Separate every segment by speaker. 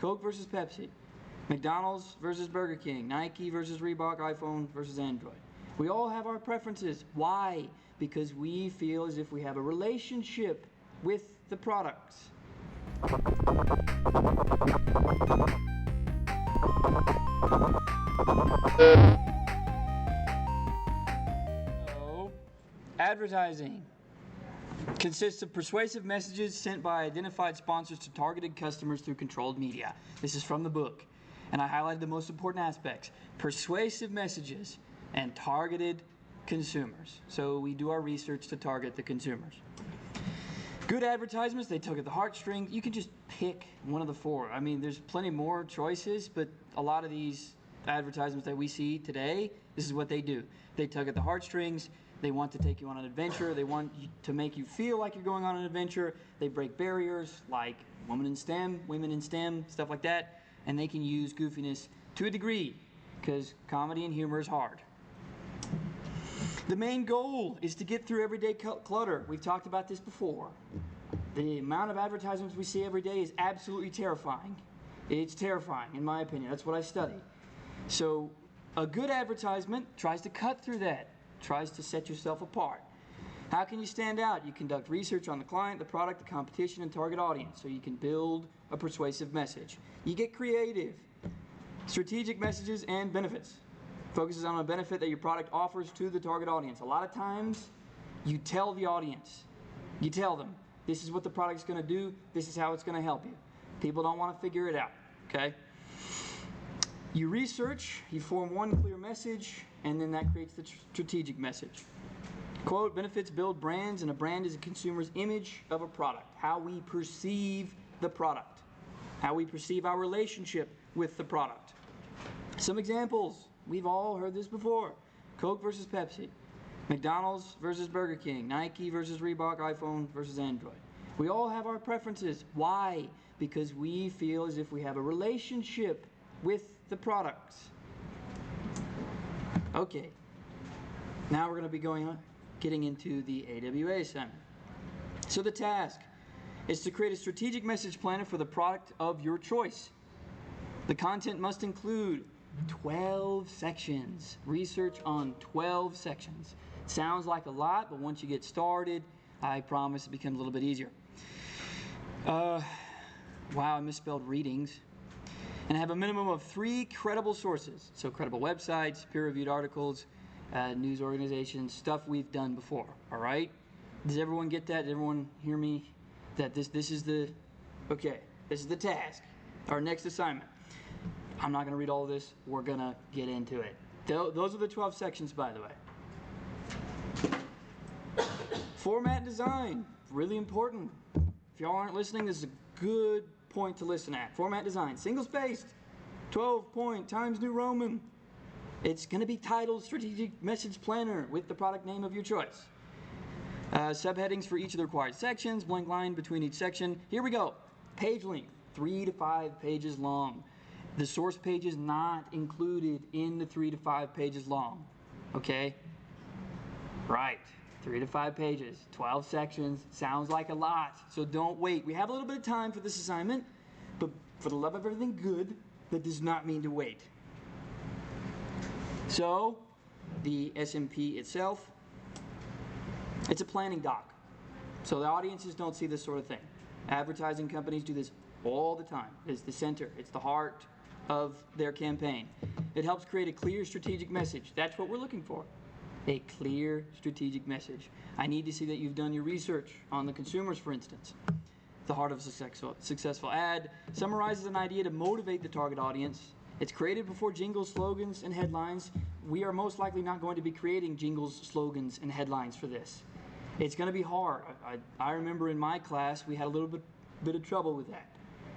Speaker 1: Coke versus Pepsi, McDonald's versus Burger King, Nike versus Reebok, iPhone versus Android. We all have our preferences. Why? Because we feel as if we have a relationship with the products. So, advertising consists of persuasive messages sent by identified sponsors to targeted customers through controlled media. This is from the book, and I highlighted the most important aspects: persuasive messages and targeted consumers. So we do our research to target the consumers. Good advertisements, they tug at the heartstrings. You can just pick one of the four. I mean, there's plenty more choices, but a lot of these advertisements that we see today, this is what they do. They tug at the heartstrings. They want to take you on an adventure. They want to make you feel like you're going on an adventure. They break barriers like women in STEM, stuff like that. And they can use goofiness to a degree because comedy and humor is hard. The main goal is to get through everyday clutter. We've talked about this before. The amount of advertisements we see every day is absolutely terrifying. It's terrifying, in my opinion. That's what I study. So a good advertisement tries to cut through that, tries to set yourself apart. How can you stand out? You conduct research on the client, the product, the competition, and target audience so you can build a persuasive message. You get creative. Strategic messages and benefits. Focuses on a benefit that your product offers to the target audience. A lot of times, you tell the audience. You tell them, this is what the product's going to do, this is how it's going to help you. People don't want to figure it out, okay? You research, you form one clear message, and then that creates the strategic message. Quote, benefits build brands, and a brand is a consumer's image of a product. How we perceive the product. How we perceive our relationship with the product. Some examples. We've all heard this before. Coke versus Pepsi, McDonald's versus Burger King, Nike versus Reebok, iPhone versus Android. We all have our preferences. Why? Because we feel as if we have a relationship with the products. Okay, now we're going to be getting into the AWA assignment. So the task is to create a strategic message planner for the product of your choice. The content must include 12 sections. Research on 12 sections. Sounds like a lot, but once you get started, I promise it becomes a little bit easier. Wow, I misspelled readings. And have a minimum of 3 credible sources. So credible websites, peer-reviewed articles, news organizations, stuff we've done before. All right? Does everyone get that? Does everyone hear me? That this is the task. Our next assignment. I'm not going to read all of this. We're going to get into it. Those are the 12 sections, by the way. Format design, really important. If y'all aren't listening, this is a good point to listen at. Format design, single-spaced, 12-point, Times New Roman. It's going to be titled Strategic Message Planner with the product name of your choice. Subheadings for each of the required sections, blank line between each section. Here we go. Page length, 3 to 5 pages long. The source page is not included in the 3 to 5 pages long. Okay? Right. 3 to 5 pages, 12 sections. Sounds like a lot. So don't wait. We have a little bit of time for this assignment, but for the love of everything good, that does not mean to wait. So, the SMP itself, it's a planning doc. So the audiences don't see this sort of thing. Advertising companies do this all the time. It's the center. It's the heart of their campaign. It helps create a clear strategic message. That's what we're looking for. A clear strategic message. I need to see that you've done your research on the consumers, for instance. The heart of a successful ad summarizes an idea to motivate the target audience. It's created before jingles, slogans, and headlines. We are most likely not going to be creating jingles, slogans, and headlines for this. It's going to be hard. I remember in my class we had a little bit of trouble with that,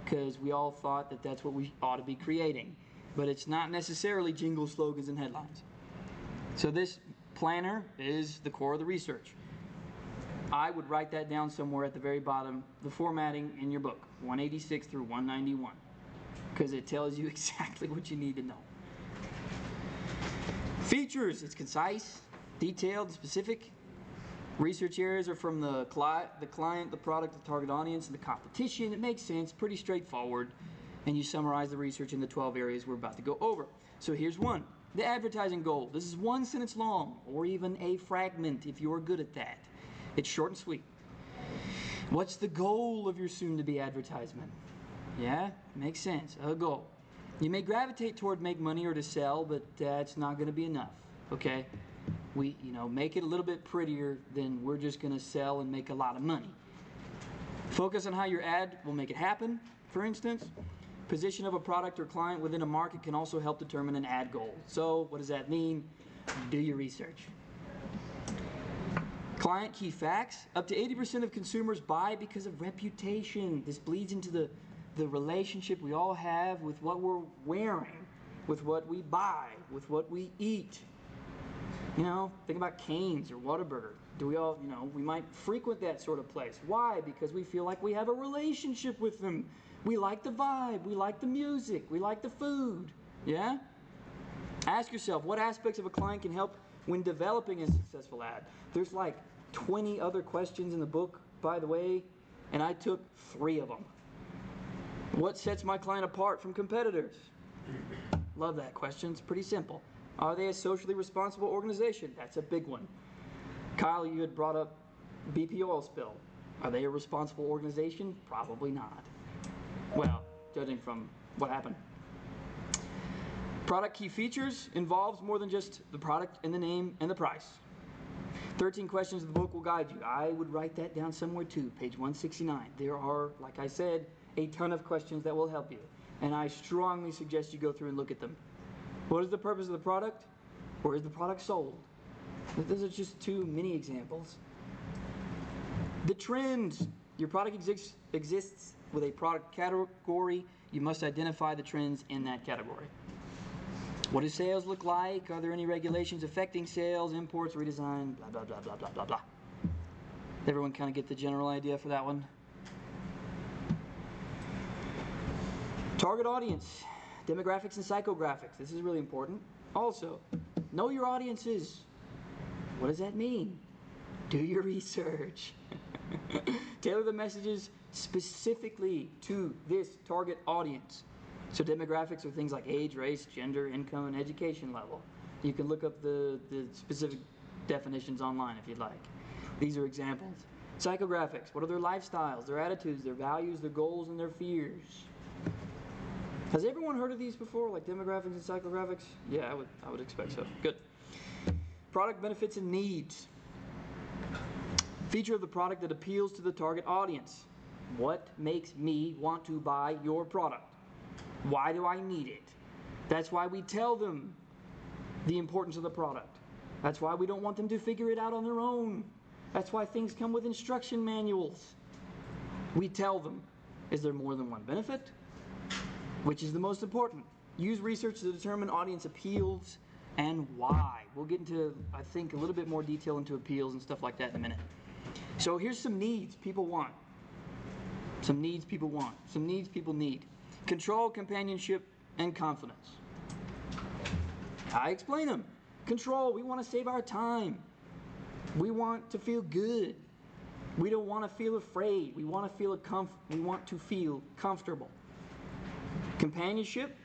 Speaker 1: because we all thought that that's what we ought to be creating. But it's not necessarily jingles, slogans, and headlines. So this planner is the core of the research. I would write that down somewhere at the very bottom, the formatting in your book, 186 through 191, because it tells you exactly what you need to know. Features, it's concise, detailed, specific. Research areas are from the client, the product, the target audience, and the competition. It makes sense, pretty straightforward. and you summarize the research in the 12 areas we're about to go over. So here's one. The advertising goal. This is one sentence long, or even a fragment if you're good at that. It's short and sweet. What's the goal of your soon-to-be advertisement? Yeah, makes sense. A goal. You may gravitate toward make money or to sell, but that's not going to be enough, okay? We, make it a little bit prettier than we're just going to sell and make a lot of money. Focus on how your ad will make it happen, for instance. Position of a product or client within a market can also help determine an ad goal. So, what does that mean? Do your research. Client key facts. Up to 80% of consumers buy because of reputation. This bleeds into the relationship we all have with what we're wearing, with what we buy, with what we eat. Think about Cane's or Whataburger. Do we all, we might frequent that sort of place. Why? Because we feel like we have a relationship with them. We like the vibe. We like the music. We like the food. Yeah? Ask yourself, what aspects of a client can help when developing a successful ad? There's like 20 other questions in the book, by the way, and I took 3 of them. What sets my client apart from competitors? Love that question. It's pretty simple. Are they a socially responsible organization? That's a big one. Kyle, you had brought up BP oil spill. Are they a responsible organization? Probably not. Well, judging from what happened. Product key features involves more than just the product and the name and the price. 13 questions of the book will guide you. I would write that down somewhere too, page 169. There are, like I said, a ton of questions that will help you. And I strongly suggest you go through and look at them. What is the purpose of the product? Where is the product sold? Those are just 2 mini examples. The trends. Your product exists with a product category. You must identify the trends in that category. What do sales look like? Are there any regulations affecting sales, imports, redesign, blah, blah, blah, blah, blah, blah, blah. Everyone kind of get the general idea for that one? Target audience, demographics and psychographics. This is really important. Also, know your audiences. What does that mean? Do your research. Tailor the messages specifically to this target audience. So demographics are things like age, race, gender, income, and education level. You can look up the specific definitions online if you'd like. These are examples. Psychographics. What are their lifestyles, their attitudes, their values, their goals, and their fears? Has everyone heard of these before, like demographics and psychographics? Yeah, I would expect so. Good. Product benefits and needs. Feature of the product that appeals to the target audience. What makes me want to buy your product? Why do I need it? That's why we tell them the importance of the product. That's why we don't want them to figure it out on their own. That's why things come with instruction manuals. We tell them, is there more than one benefit? Which is the most important? Use research to determine audience appeals and why. We'll get into, I think, a little bit more detail into appeals and stuff like that in a minute. So here's some needs people want. Some needs people want. Some needs people need. Control, companionship, and confidence. I explain them. Control, we want to save our time. We want to feel good. We don't want to feel afraid. We want to feel comfortable. Companionship,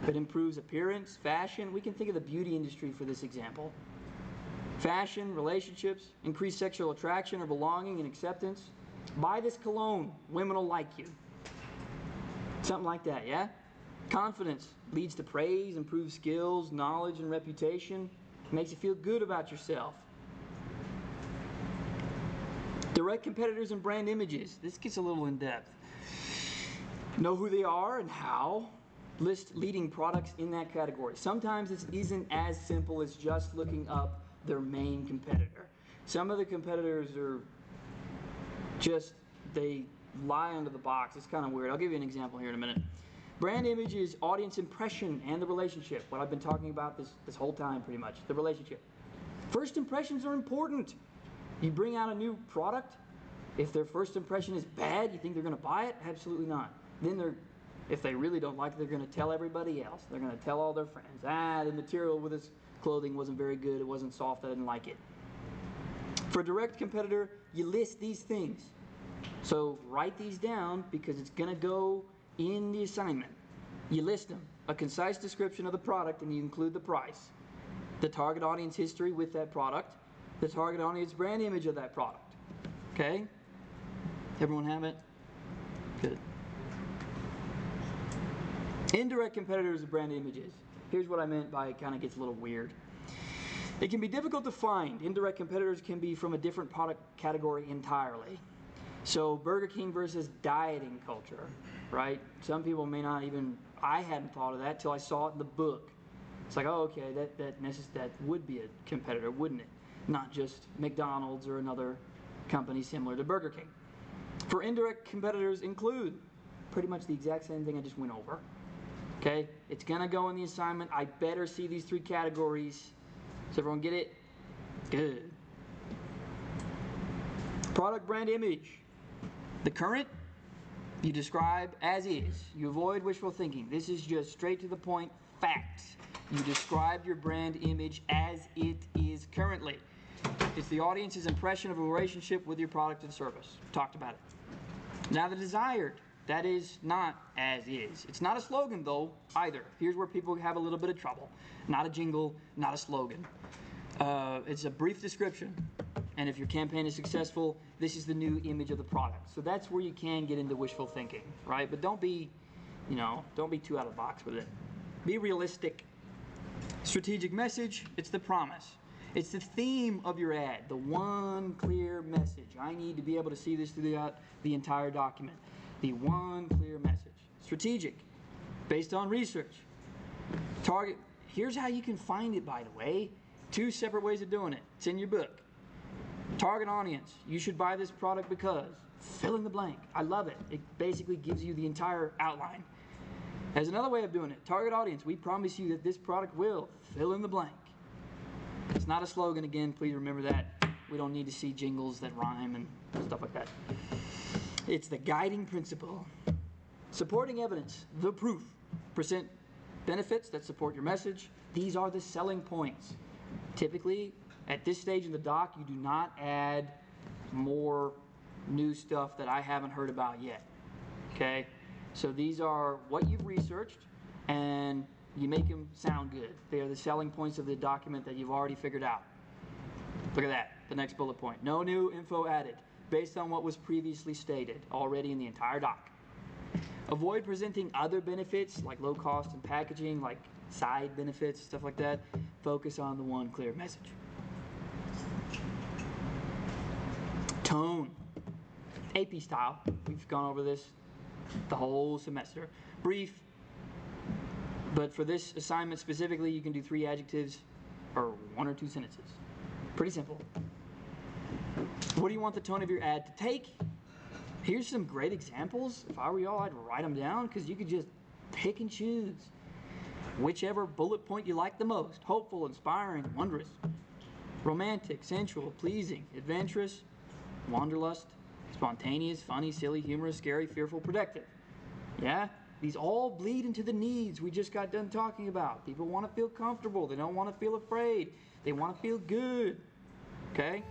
Speaker 1: that improves appearance, fashion. We can think of the beauty industry for this example. Fashion, relationships, increased sexual attraction or belonging and acceptance. Buy this cologne. Women will like you. Something like that, yeah? Confidence leads to praise, improves skills, knowledge, and reputation. Makes you feel good about yourself. Direct competitors and brand images. This gets a little in-depth. Know who they are and how. List leading products in that category. Sometimes this isn't as simple as just looking up their main competitor. Some of the competitors are just, they lie under the box. It's kind of weird. I'll give you an example here in a minute. Brand image is audience impression and the relationship. What I've been talking about this whole time pretty much. The relationship. First impressions are important. You bring out a new product. If their first impression is bad, you think they're going to buy it? Absolutely not. Then if they really don't like it, they're going to tell everybody else. They're going to tell all their friends. The material with this clothing wasn't very good. It wasn't soft. I didn't like it. For a direct competitor, you list these things. So write these down because it's going to go in the assignment. You list them, a concise description of the product, and you include the price, the target audience history with that product, the target audience brand image of that product. Okay? Everyone have it? Good. Indirect competitors of brand images. Here's what I meant by it kind of gets a little weird. It can be difficult to find. Indirect competitors can be from a different product category entirely. So Burger King versus dieting culture, right? Some people may not even, I hadn't thought of that till I saw it in the book. It's like, oh, okay, that would be a competitor, wouldn't it? Not just McDonald's or another company similar to Burger King. For indirect competitors include pretty much the exact same thing I just went over. Okay, it's gonna go in the assignment. I better see these three categories. Does everyone get it? Good. Product brand image. The current, you describe as is. You avoid wishful thinking. This is just straight to the point facts. You describe your brand image as it is currently. It's the audience's impression of a relationship with your product and service. We talked about it. Now the desired. That is not as is. It's not a slogan, though, either. Here's where people have a little bit of trouble. Not a jingle, not a slogan. It's a brief description. And if your campaign is successful, this is the new image of the product. So that's where you can get into wishful thinking, right? But don't be too out of the box with it. Be realistic. Strategic message, it's the promise. It's the theme of your ad, the one clear message. I need to be able to see this throughout the entire document. The one clear message. Strategic, based on research. Target, here's how you can find it, by the way. 2 separate ways of doing it. It's in your book. Target audience, you should buy this product because, fill in the blank. I love it. It basically gives you the entire outline. There's another way of doing it. Target audience, we promise you that this product will, fill in the blank. It's not a slogan again, please remember that. We don't need to see jingles that rhyme and stuff like that. It's the guiding principle. Supporting evidence, the proof. Present benefits that support your message. These are the selling points. Typically, at this stage in the doc, you do not add more new stuff that I haven't heard about yet. Okay? So these are what you've researched, and you make them sound good. They are the selling points of the document that you've already figured out. Look at that, the next bullet point. No new info added, based on what was previously stated already in the entire doc. Avoid presenting other benefits like low cost and packaging, like side benefits, stuff like that. Focus on the one clear message. Tone. AP style. We've gone over this the whole semester. Brief, but for this assignment specifically, you can do 3 adjectives or 1 or 2 sentences. Pretty simple. What do you want the tone of your ad to take? Here's some great examples. If I were y'all, I'd write them down because you could just pick and choose. Whichever bullet point you like the most. Hopeful, inspiring, wondrous. Romantic, sensual, pleasing, adventurous, wanderlust, spontaneous, funny, silly, humorous, scary, fearful, protective. Yeah? These all bleed into the needs we just got done talking about. People want to feel comfortable. They don't want to feel afraid. They want to feel good. Okay?